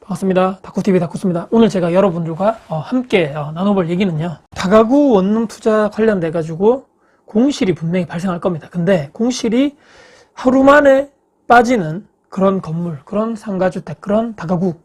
반갑습니다. 다쿠TV 다쿠스입니다. 오늘 제가 여러분들과 함께 나눠볼 얘기는요. 다가구 원룸 투자 관련돼 가지고 공실이 분명히 발생할 겁니다. 근데 공실이 하루 만에 빠지는 그런 건물, 그런 상가주택, 그런 다가구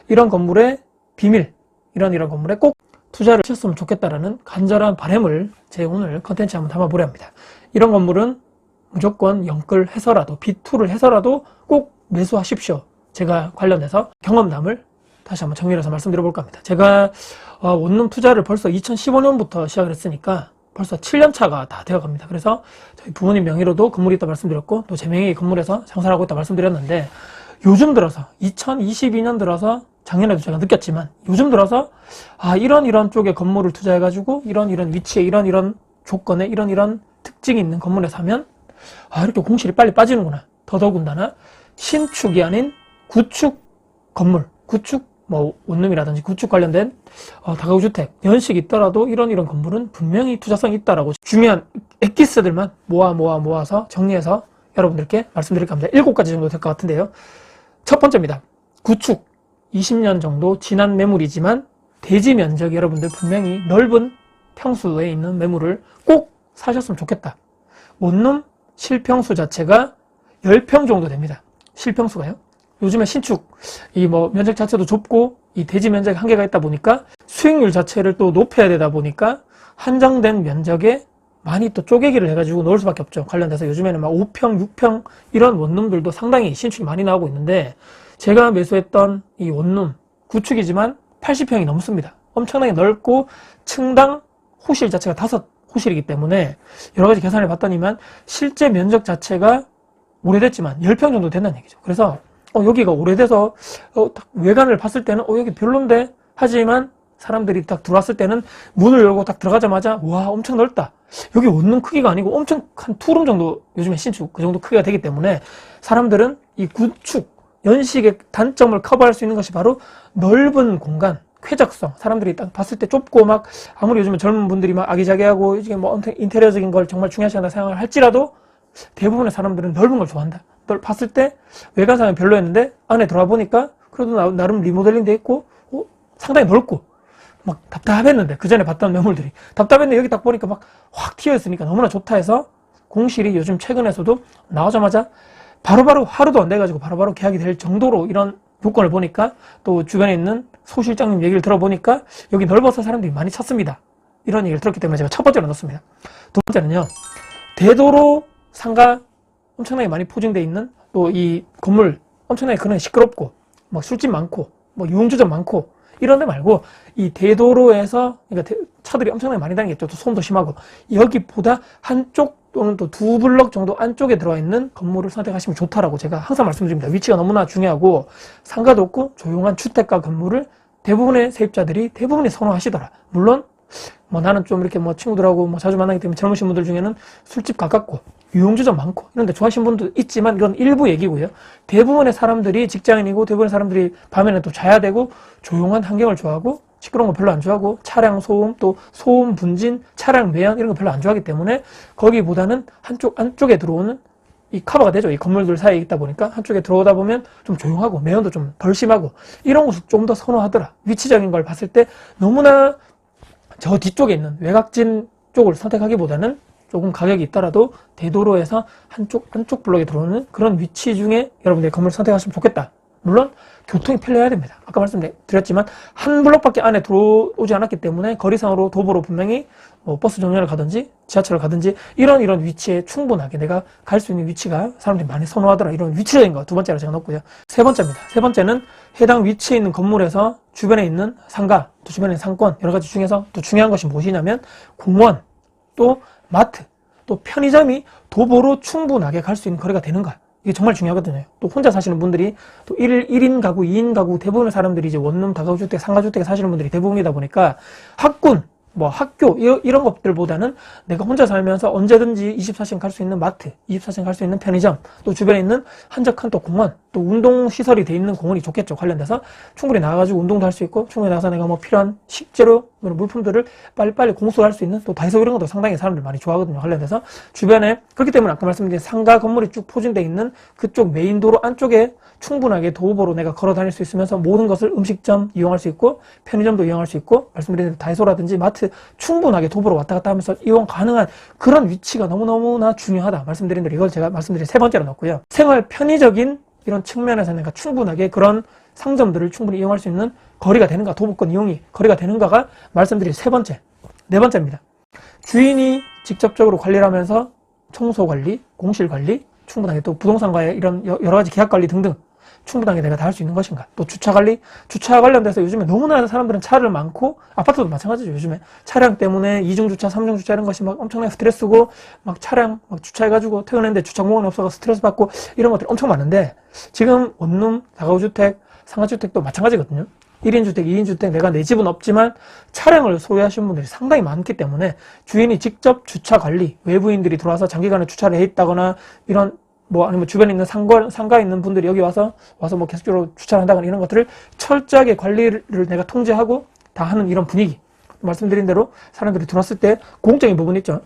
이런 건물의 비밀, 이런 건물에 꼭 투자를 하셨으면 좋겠다라는 간절한 바람을 제 오늘 컨텐츠에 한번 담아보려 합니다. 이런 건물은 무조건 영끌해서라도 B2를 해서라도 꼭 매수하십시오. 제가 관련해서 경험담을 다시 한번 정리해서 말씀드려볼까 합니다. 제가 원룸 투자를 벌써 2015년부터 시작을 했으니까 벌써 7년 차가 다 되어 갑니다. 그래서 저희 부모님 명의로도 건물이 있다 말씀드렸고 또 제 명의 건물에서 장사를 하고 있다 말씀드렸는데, 요즘 들어서 2022년 들어서 작년에도 제가 느꼈지만 요즘 들어서 이런 쪽에 건물을 투자해가지고 이런 위치에 이런 조건에 이런 특징이 있는 건물에 사면 이렇게 공실이 빨리 빠지는구나. 더더군다나 신축이 아닌 구축 건물, 구축 원룸이라든지 구축 관련된 다가구 주택 연식이 있더라도 이런 건물은 분명히 투자성이 있다라고 중요한 엑기스들만 모아서 정리해서 여러분들께 말씀드릴까 합니다. 7가지 정도 될 것 같은데요. 첫 번째입니다. 구축 20년 정도 지난 매물이지만 대지 면적이 여러분들 분명히 넓은 평수에 있는 매물을 꼭 사셨으면 좋겠다. 원룸 실평수 자체가 10평 정도 됩니다. 실평수가요. 요즘에 신축 면적 자체도 좁고 이 대지 면적에 한계가 있다 보니까 수익률 자체를 또 높여야 되다 보니까 한정된 면적에 많이 또 쪼개기를 해가지고 넣을 수밖에 없죠. 관련돼서 요즘에는 막 5평, 6평 이런 원룸들도 상당히 신축이 많이 나오고 있는데, 제가 매수했던 이 원룸 구축이지만 80평이 넘습니다. 엄청나게 넓고 층당 호실 자체가 5호실이기 때문에 여러 가지 계산을 봤더니만 실제 면적 자체가 오래됐지만 10평 정도 된다는 얘기죠. 그래서 여기가 오래돼서 외관을 봤을 때는 여기 별론데 하지만 사람들이 딱 들어왔을 때는 문을 열고 딱 들어가자마자 와 엄청 넓다. 여기 원룸 크기가 아니고 엄청 한 투룸 정도, 요즘에 신축 그 정도 크기가 되기 때문에 사람들은 이 구축 연식의 단점을 커버할 수 있는 것이 바로 넓은 공간, 쾌적성. 사람들이 딱 봤을 때 좁고 막 아무리 요즘에 젊은 분들이 막 아기자기하고 이게 인테리어적인 걸 정말 중요시한다 생각을 할지라도 대부분의 사람들은 넓은 걸 좋아한다. 봤을 때 외관상은 별로였는데 안에 들어와 보니까 그래도 나름 리모델링 돼 있고 상당히 넓고 막 답답했는데, 그 전에 봤던 매물들이 답답했는데 여기 딱 보니까 막 확 튀어 있으니까 너무나 좋다 해서 공실이 요즘 최근에서도 나오자마자 바로바로 하루도 안 돼가지고 바로바로 계약이 될 정도로 이런 요건을 보니까, 또 주변에 있는 소실장님 얘기를 들어보니까 여기 넓어서 사람들이 많이 찾습니다. 이런 얘기를 들었기 때문에 제가 첫 번째로 넣었습니다. 두 번째는요, 대도로 상가 엄청나게 많이 포진되어 있는, 또 이 건물 엄청나게 그냥 시끄럽고 막 술집 많고 유흥주점 많고 이런 데 말고 이 대도로에서, 그러니까 차들이 엄청나게 많이 다니겠죠. 또 소음도 심하고 여기보다 한쪽 또는 또 두 블럭 정도 안쪽에 들어와 있는 건물을 선택하시면 좋다라고 제가 항상 말씀드립니다. 위치가 너무나 중요하고 상가도 없고 조용한 주택가 건물을 대부분의 세입자들이 대부분이 선호하시더라. 물론 나는 좀 이렇게 친구들하고 자주 만나기 때문에 젊으신 분들 중에는 술집 가깝고 유흥주점 많고 이런 데 좋아하시는 분도 있지만 이건 일부 얘기고요. 대부분의 사람들이 직장인이고 대부분의 사람들이 밤에는 또 자야 되고 조용한 환경을 좋아하고 시끄러운 거 별로 안 좋아하고 차량 소음, 또 소음 분진, 차량 매연 이런 거 별로 안 좋아하기 때문에 거기보다는 안쪽에 들어오는 이 커버가 되죠. 이 건물들 사이에 있다 보니까 한쪽에 들어오다 보면 좀 조용하고 매연도 좀 덜 심하고 이런 곳을 좀 더 선호하더라. 위치적인 걸 봤을 때 너무나 저 뒤쪽에 있는 외곽진 쪽을 선택하기보다는 조금 가격이 있더라도 대도로에서 한쪽 블록에 들어오는 그런 위치 중에 여러분들이 건물을 선택하시면 좋겠다. 물론 교통이 편리해야 됩니다. 아까 말씀드렸지만 한 블록밖에 안에 들어오지 않았기 때문에 거리상으로 도보로 분명히 버스 정류장을 가든지 지하철을 가든지 이런 위치에 충분하게 내가 갈 수 있는 위치가 사람들이 많이 선호하더라. 이런 위치적인 거 두 번째로 제가 넣었고요. 세 번째입니다. 세 번째는 해당 위치에 있는 건물에서 주변에 있는 상가, 또 주변에 있는 상권 여러 가지 중에서 또 중요한 것이 무엇이냐면 공원, 또 마트, 또 편의점이 도보로 충분하게 갈 수 있는 거리가 되는가. 이게 정말 중요하거든요. 또 혼자 사시는 분들이 또 1인 가구, 2인 가구 대부분의 사람들이 이제 원룸, 다가구주택, 상가주택에 사시는 분들이 대부분이다 보니까 학군, 학교 이런 것들보다는 내가 혼자 살면서 언제든지 24시간 갈 수 있는 마트, 24시간 갈 수 있는 편의점, 또 주변에 있는 한적한 또 공원, 또 운동시설이 돼 있는 공원이 좋겠죠. 관련돼서 충분히 나가가지고 운동도 할 수 있고 충분히 나가서 내가 필요한 식재료, 그런 물품들을 빨리빨리 공수할 수 있는, 또 다이소 이런 것도 상당히 사람들 많이 좋아하거든요. 관련돼서 주변에, 그렇기 때문에 아까 말씀드린 상가 건물이 쭉 포진되어 있는 그쪽 메인 도로 안쪽에 충분하게 도보로 내가 걸어 다닐 수 있으면서 모든 것을 음식점 이용할 수 있고 편의점도 이용할 수 있고 말씀드린 대로 다이소라든지 마트 충분하게 도보로 왔다 갔다 하면서 이용 가능한 그런 위치가 너무너무나 중요하다. 말씀드린 대로 이걸 제가 말씀드린 세 번째로 넣었고요. 생활 편의적인 이런 측면에서 내가 충분하게 그런 상점들을 충분히 이용할 수 있는 거리가 되는가, 도보권 이용이 거리가 되는가가 말씀드린 세 번째. 네 번째입니다. 주인이 직접적으로 관리를 하면서 청소 관리, 공실 관리, 충분하게 또 부동산과의 이런 여러 가지 계약 관리 등등 충분하게 내가 다 할 수 있는 것인가. 또 주차 관리, 주차 관련돼서 요즘에 너무나 사람들은 차를 많고, 아파트도 마찬가지죠. 요즘에 차량 때문에 이중 주차, 삼중 주차 이런 것이 막 엄청나게 스트레스고, 막 차량 막 주차해가지고 퇴근했는데 주차 공간이 없어서 스트레스 받고 이런 것들이 엄청 많은데, 지금 원룸, 다가구주택, 상가주택도 마찬가지거든요. 1인 주택, 2인 주택, 내가 내 집은 없지만 차량을 소유하시는 분들이 상당히 많기 때문에 주인이 직접 주차 관리, 외부인들이 들어와서 장기간에 주차를 해 있다거나 이런 뭐 아니면 주변에 있는 상가에 있는 분들이 여기 와서 뭐 계속적으로 주차를 한다거나 이런 것들을 철저하게 관리를 내가 통제하고 다 하는 이런 분위기. 말씀드린 대로 사람들이 들어왔을 때 공적인 부분 있죠.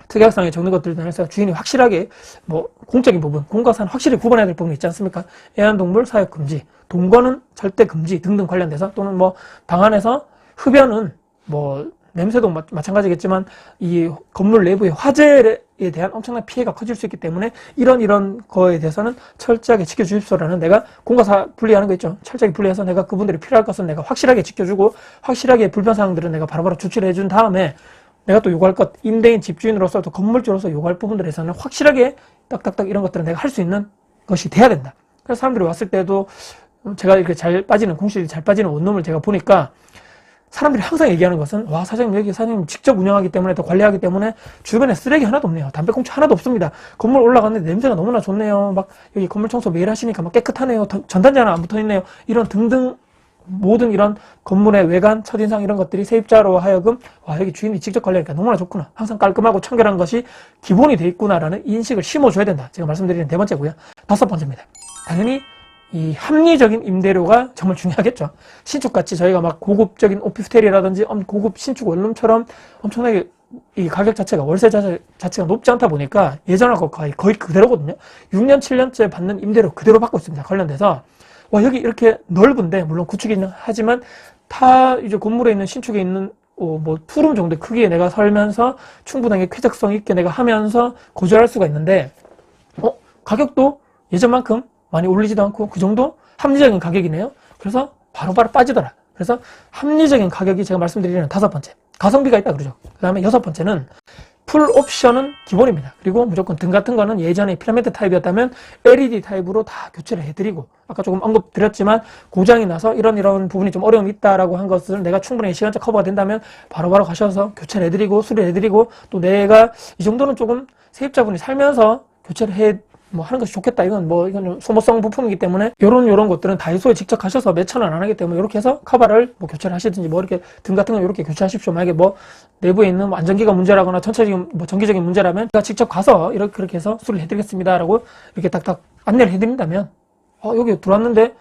특약상에 적는 것들 등에서 주인이 확실하게 뭐 공적인 부분, 공과 사는 확실히 구분해야 될 부분이 있지 않습니까? 애완동물 사육 금지, 동거는 절대 금지 등등 관련돼서, 또는 뭐 방 안에서 흡연은 뭐 냄새도 마찬가지겠지만 이 건물 내부의 화재에 대한 엄청난 피해가 커질 수 있기 때문에 이런 거에 대해서는 철저하게 지켜주십시오라는, 내가 공과 사 분리하는 거 있죠. 철저하게 분리해서 내가 그분들이 필요할 것은 내가 확실하게 지켜주고, 확실하게 불편사항들은 내가 바로바로 조치를 해준 다음에 내가 또 요구할 것, 임대인 집주인으로서 또 건물주로서 요구할 부분들에서는 확실하게 딱딱딱 이런 것들은 내가 할 수 있는 것이 돼야 된다. 그래서 사람들이 왔을 때도 제가 이렇게 잘 빠지는, 공실이 잘 빠지는 원룸을 제가 보니까 사람들이 항상 얘기하는 것은, 와, 사장님, 여기 사장님 직접 운영하기 때문에, 또 관리하기 때문에 주변에 쓰레기 하나도 없네요. 담배꽁초 하나도 없습니다. 건물 올라갔는데 냄새가 너무나 좋네요. 막 여기 건물 청소 매일 하시니까 막 깨끗하네요. 전단지 하나 안 붙어 있네요. 이런 등등 모든 이런 건물의 외관, 첫인상 이런 것들이 세입자로 하여금, 와, 여기 주인이 직접 관리하니까 너무나 좋구나. 항상 깔끔하고 청결한 것이 기본이 돼 있구나라는 인식을 심어줘야 된다. 제가 말씀드리는 네 번째고요. 다섯 번째입니다. 당연히 이 합리적인 임대료가 정말 중요하겠죠. 신축같이 저희가 막 고급적인 오피스텔이라든지 고급 신축 원룸처럼 엄청나게 이 가격 자체가, 월세 자체가 높지 않다 보니까 예전하고 거의 그대로거든요. 6년, 7년째 받는 임대료 그대로 받고 있습니다. 관련돼서. 와, 여기 이렇게 넓은데, 물론 구축이긴 하지만 타 이제 건물에 있는 신축에 있는 뭐 투룸 정도의 크기에 내가 살면서 충분하게 쾌적성 있게 내가 하면서 거주할 수가 있는데, 가격도 예전만큼 많이 올리지도 않고 그 정도 합리적인 가격이네요. 그래서 바로바로 빠지더라. 그래서 합리적인 가격이 제가 말씀드리는 다섯 번째. 가성비가 있다 그러죠. 그 다음에 여섯 번째는 풀 옵션은 기본입니다. 그리고 무조건 등 같은 거는 예전에 피라미드 타입이었다면 LED 타입으로 다 교체를 해드리고, 아까 조금 언급드렸지만 고장이 나서 이런 부분이 좀 어려움이 있다라고 한 것을 내가 충분히 시간적 커버가 된다면 바로바로 가셔서 교체를 해드리고 수리를 해드리고, 또 내가 이 정도는 조금 세입자분이 살면서 교체를 하는 것이 좋겠다. 이건 소모성 부품이기 때문에 요런 것들은 다이소에 직접 가셔서 몇천 원 안 하기 때문에 이렇게 해서 카바를 교체를 하시든지, 이렇게 등 같은 거 이렇게 교체하십시오. 만약에 내부에 있는 안전기가 문제라거나 전체적인 전기적인 문제라면 제가 직접 가서 그렇게 해서 수리를 해드리겠습니다라고 이렇게 딱딱 안내를 해드린다면, 여기 들어왔는데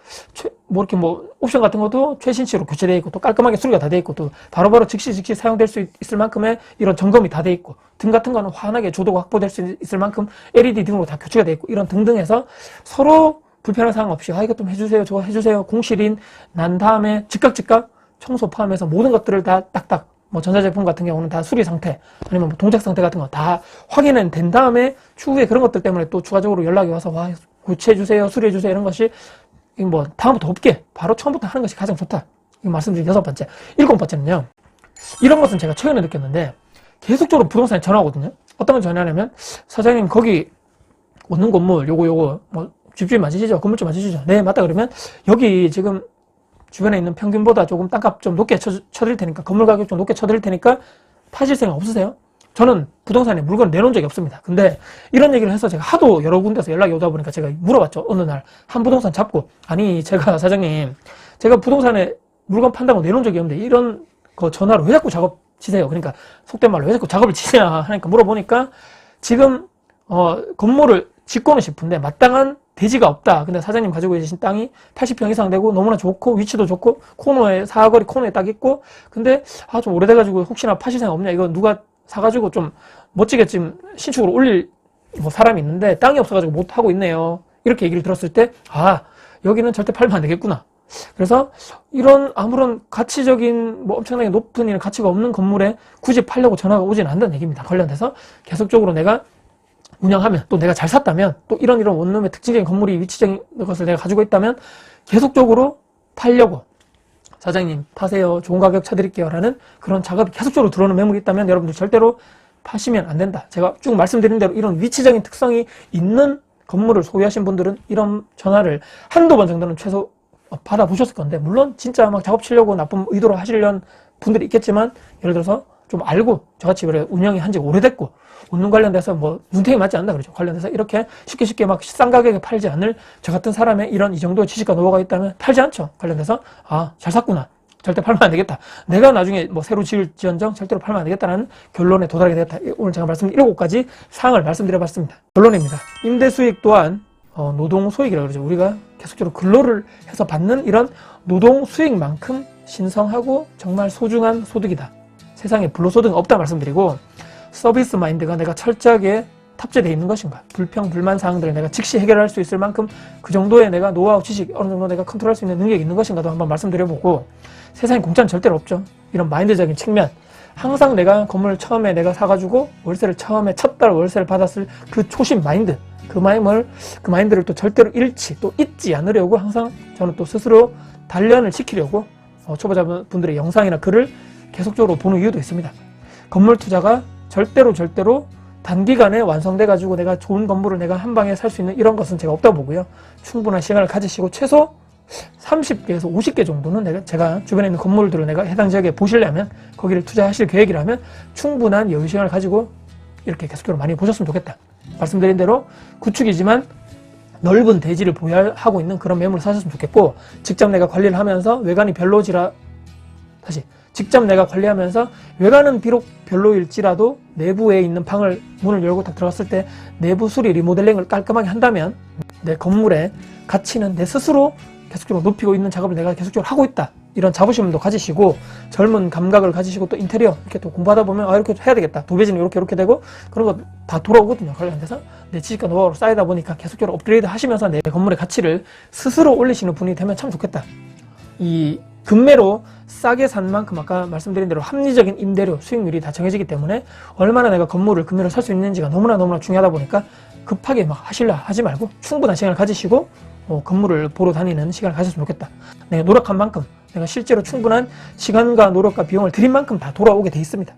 이렇게 옵션 같은 것도 최신식으로 교체되어 있고, 또 깔끔하게 수리가 다 되어 있고, 또 바로바로 즉시 사용될 수 있을 만큼의 이런 점검이 다 되어 있고, 등 같은 거는 환하게 조도가 확보될 수 있을 만큼 LED 등으로 다 교체가 되어 있고, 이런 등등해서 서로 불편한 사항 없이, 이것 좀 해주세요, 저거 해주세요, 공실인 난 다음에 즉각 청소 포함해서 모든 것들을 다 딱딱, 전자제품 같은 경우는 다 수리 상태, 아니면 동작 상태 같은 거 다 확인은 된 다음에 추후에 그런 것들 때문에 또 추가적으로 연락이 와서, 교체해주세요, 수리해주세요, 이런 것이 다음부터 없게 바로 처음부터 하는 것이 가장 좋다. 이거 말씀드린 여섯 번째. 일곱 번째는요, 이런 것은 제가 최근에 느꼈는데, 계속적으로 부동산에 전화오거든요. 어떤 건 전화하냐면, 사장님 거기 원룸 건물 요거 집주인 맞으시죠? 건물주 맞으시죠? 네, 맞다. 그러면 여기 지금 주변에 있는 평균보다 조금 땅값 좀 높게 쳐드릴 테니까, 건물 가격 좀 높게 쳐드릴 테니까 파실 생각 없으세요? 저는 부동산에 물건을 내놓은 적이 없습니다. 근데 이런 얘기를 해서 제가 하도 여러 군데서 연락이 오다 보니까 제가 물어봤죠. 어느 날 한 부동산 잡고, 아니 제가 사장님, 제가 부동산에 물건 판다고 내놓은 적이 없는데 이런 거 전화로 왜 자꾸 작업 치세요? 그러니까 속된 말로 왜 자꾸 작업을 치냐 하니까, 물어보니까 지금 건물을 짓고는 싶은데 마땅한 대지가 없다. 근데 사장님 가지고 계신 땅이 80평 이상 되고 너무나 좋고 위치도 좋고 코너에 사거리 코너에 딱 있고 근데 좀 오래돼가지고 혹시나 파실 생각 없냐 이거 누가 사가지고 좀 멋지게 지금 신축으로 올릴 뭐 사람이 있는데 땅이 없어가지고 못 하고 있네요. 이렇게 얘기를 들었을 때 여기는 절대 팔면 안 되겠구나. 그래서 이런 아무런 가치적인 뭐 엄청나게 높은 이런 가치가 없는 건물에 굳이 팔려고 전화가 오지는 않는다는 얘기입니다. 관련돼서 계속적으로 내가 운영하면 또 내가 잘 샀다면 또 이런 원룸의 특징적인 건물이 위치적인 것을 내가 가지고 있다면 계속적으로 팔려고 사장님 파세요. 좋은 가격 쳐드릴게요. 라는 그런 작업이 계속적으로 들어오는 매물이 있다면 여러분들 절대로 파시면 안 된다. 제가 쭉 말씀드린 대로 이런 위치적인 특성이 있는 건물을 소유하신 분들은 이런 전화를 한두 번 정도는 최소 받아보셨을 건데 물론 진짜 막 작업 치려고 나쁜 의도로 하시려는 분들이 있겠지만 예를 들어서 좀 알고 저같이 그래 운영이 한지 오래됐고 운동 관련돼서 뭐 눈탱이 맞지 않는다 그러죠. 관련돼서 이렇게 쉽게 막 싼 가격에 팔지 않을 저 같은 사람의 이 정도의 지식과 노하우가 있다면 팔지 않죠. 관련돼서 잘 샀구나. 절대 팔면 안 되겠다. 내가 나중에 뭐 새로 지을지언정 절대로 팔면 안 되겠다는 결론에 도달하게 됐다. 오늘 제가 말씀드린 7가지 사항을 말씀드려봤습니다. 결론입니다. 임대 수익 또한 노동 소익이라고 그러죠. 우리가 계속적으로 근로를 해서 받는 이런 노동 수익만큼 신성하고 정말 소중한 소득이다. 세상에 불로소득은 없다 말씀드리고 서비스 마인드가 내가 철저하게 탑재되어 있는 것인가, 불평, 불만 사항들을 내가 즉시 해결할 수 있을 만큼 그 정도의 내가 노하우, 지식, 어느 정도 내가 컨트롤할 수 있는 능력이 있는 것인가도 한번 말씀드려보고 세상에 공짜는 절대로 없죠. 이런 마인드적인 측면 항상 내가 건물을 처음에 내가 사가지고 월세를 처음에 첫 달 월세를 받았을 그 초심 마인드 그 마인드를 또 절대로 잃지 또 잊지 않으려고 항상 저는 또 스스로 단련을 시키려고 초보자분들의 영상이나 글을 계속적으로 보는 이유도 있습니다. 건물 투자가 절대로 단기간에 완성돼가지고 내가 좋은 건물을 내가 한 방에 살 수 있는 이런 것은 제가 없다고 보고요. 충분한 시간을 가지시고 최소 30개에서 50개 정도는 제가 주변에 있는 건물들을 내가 해당 지역에 보시려면 거기를 투자하실 계획이라면 충분한 여유 시간을 가지고 이렇게 계속적으로 많이 보셨으면 좋겠다. 말씀드린 대로 구축이지만 넓은 대지를 보유하고 있는 그런 매물을 사셨으면 좋겠고 직접 내가 관리를 하면서 외관이 직접 내가 관리하면서 외관은 비록 별로일지라도 내부에 있는 문을 열고 딱 들어갔을 때 내부 수리 리모델링을 깔끔하게 한다면 내 건물의 가치는 내 스스로 계속적으로 높이고 있는 작업을 내가 계속적으로 하고 있다. 이런 자부심도 가지시고 젊은 감각을 가지시고 또 인테리어 이렇게 또 공부하다 보면 이렇게 해야 되겠다. 도배지는 이렇게 되고 그런 거 다 돌아오거든요. 관련돼서 내 지식과 노하우로 쌓이다 보니까 계속적으로 업그레이드 하시면서 내 건물의 가치를 스스로 올리시는 분이 되면 참 좋겠다. 이 금매로 싸게 산 만큼 아까 말씀드린 대로 합리적인 임대료 수익률이 다 정해지기 때문에 얼마나 내가 건물을 금매로 살 수 있는지가 너무나 중요하다 보니까 급하게 막 하지 말고 충분한 시간을 가지시고 건물을 보러 다니는 시간을 가졌으면 좋겠다. 내가 노력한 만큼 내가 실제로 충분한 시간과 노력과 비용을 들인 만큼 다 돌아오게 돼 있습니다.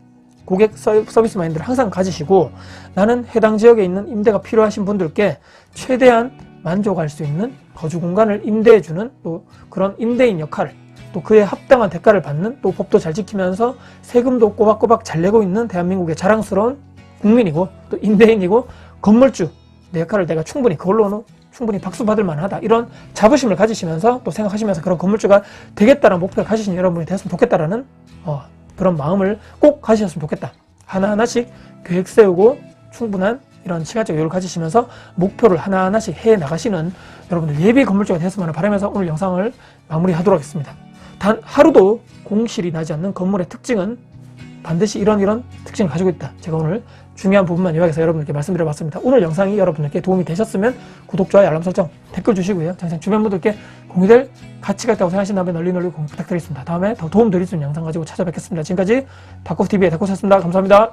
고객 서비스 마인드를 항상 가지시고 나는 해당 지역에 있는 임대가 필요하신 분들께 최대한 만족할 수 있는 거주 공간을 임대해주는 또 그런 임대인 역할을 또 그에 합당한 대가를 받는 또 법도 잘 지키면서 세금도 꼬박꼬박 잘 내고 있는 대한민국의 자랑스러운 국민이고 또 임대인이고 건물주 내 역할을 내가 그걸로는 충분히 박수 받을 만하다. 이런 자부심을 가지시면서 또 생각하시면서 그런 건물주가 되겠다는 목표를 가지신 여러분이 됐으면 좋겠다라는 그런 마음을 꼭 가지셨으면 좋겠다. 하나하나씩 계획 세우고 충분한 이런 시간적 여유를 가지시면서 목표를 하나하나씩 해 나가시는 여러분들 예비 건물주가 되었으면 바라면서 오늘 영상을 마무리하도록 하겠습니다. 단 하루도 공실이 나지 않는 건물의 특징은 반드시 이런 특징을 가지고 있다. 제가 오늘 중요한 부분만 요약해서 여러분들께 말씀드려봤습니다. 오늘 영상이 여러분들께 도움이 되셨으면 구독, 좋아요, 알람 설정, 댓글 주시고요. 장생 주변 분들께 공유될 가치가 있다고 생각하신다면 널리 공유 부탁드리겠습니다. 다음에 더 도움 드릴 수 있는 영상 가지고 찾아뵙겠습니다. 지금까지 닥코스TV의 닥코스였습니다. 감사합니다.